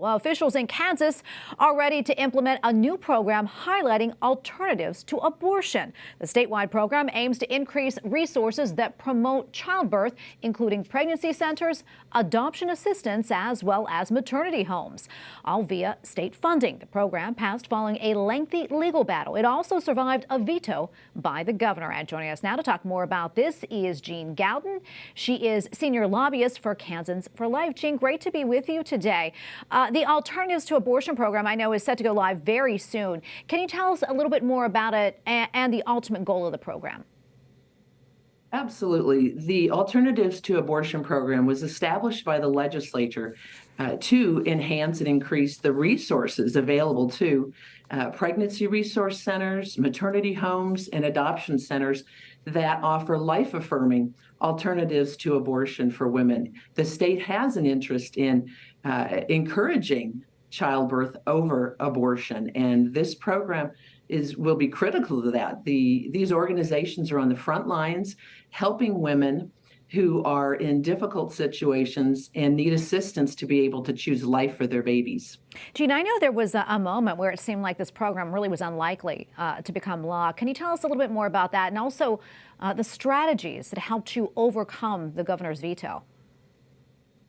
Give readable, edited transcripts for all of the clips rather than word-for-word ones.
Well, officials in Kansas are ready to implement a new program highlighting alternatives to abortion. The statewide program aims to increase resources that promote childbirth, including pregnancy centers, adoption assistance, as well as maternity homes, all via state funding. The program passed following a lengthy legal battle. It also survived a veto by the governor. And joining us now to talk more about this is Jeanne Gawdun. She is senior lobbyist for Kansans for Life. Jeanne, great to be with you today. The Alternatives to Abortion program, I know, is set to go live very soon. Can you tell us a little bit more about it and the ultimate goal of the program? Absolutely. The Alternatives to Abortion program was established by the legislature to enhance and increase the resources available to pregnancy resource centers, maternity homes, and adoption centers that offer life-affirming alternatives to abortion for women. The state has an interest in encouraging childbirth over abortion, and this program will be critical to that. These organizations are on the front lines helping women who are in difficult situations and need assistance to be able to choose life for their babies. Jeanne, I know there was a moment where it seemed like this program really was unlikely to become law. Can you tell us a little bit more about that, and also the strategies that helped you overcome the governor's veto?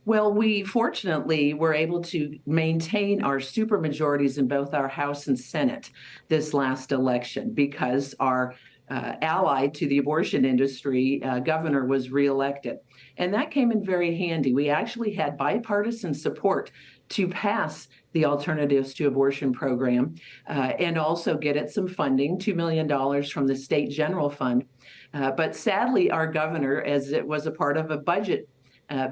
Well, we fortunately were able to maintain our supermajorities in both our House and Senate this last election because our ally to the abortion industry, governor, was reelected. And that came in very handy. We actually had bipartisan support to pass the Alternatives to Abortion program and also get it some funding, $2 million from the state general fund. But sadly, our governor, as it was a part of a budget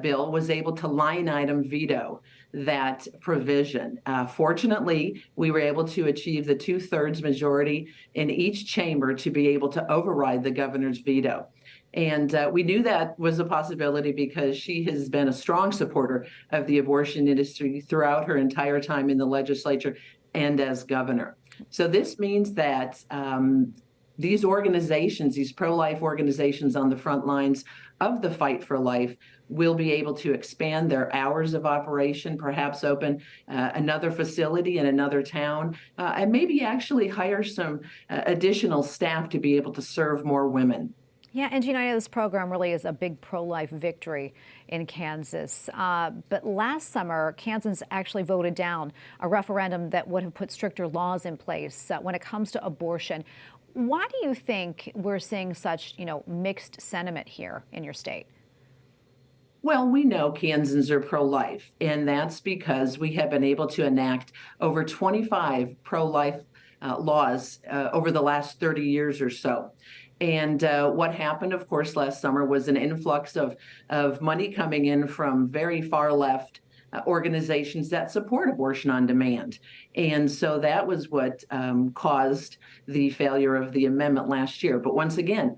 bill, was able to line item veto that provision. Fortunately, we were able to achieve the 2/3 majority in each chamber to be able to override the governor's veto. And we knew that was a possibility because she has been a strong supporter of the abortion industry throughout her entire time in the legislature and as governor. So this means that these organizations, these pro-life organizations on the front lines of the fight for life, will be able to expand their hours of operation, perhaps open another facility in another town, and maybe actually hire some additional staff to be able to serve more women. Yeah, and Jeanne, I know this program really is a big pro-life victory in Kansas. But last summer, Kansans actually voted down a referendum that would have put stricter laws in place when it comes to abortion. Why do you think we're seeing such, mixed sentiment here in your state? Well, we know Kansans are pro-life, and that's because we have been able to enact over 25 pro-life laws over the last 30 years or so. And what happened, of course, last summer was an influx of money coming in from very far left organizations that support abortion on demand. And so that was what caused the failure of the amendment last year. But once again,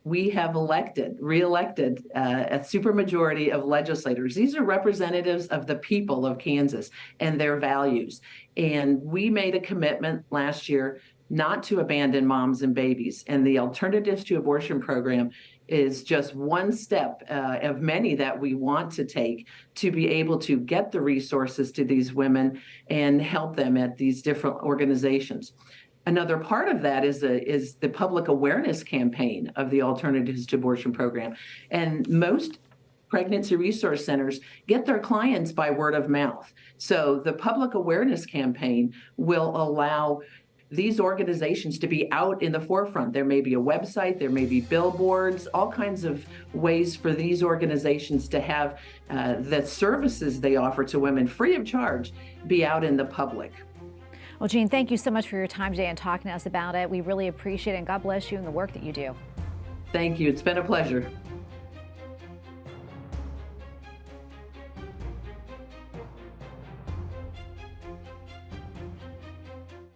we have reelected a supermajority of legislators. These are representatives of the people of Kansas and their values. And we made a commitment last year not to abandon moms and babies. And the Alternatives to Abortion program is just one step of many that we want to take to be able to get the resources to these women and help them at these different organizations. Another part of that is the public awareness campaign of the Alternatives to Abortion program. And most pregnancy resource centers get their clients by word of mouth. So the public awareness campaign will allow these organizations to be out in the forefront. There may be a website, there may be billboards, all kinds of ways for these organizations to have the services they offer to women free of charge be out in the public. Well, Jeanne, thank you so much for your time today and talking to us about it. We really appreciate it, and God bless you and the work that you do. Thank you. It's been a pleasure.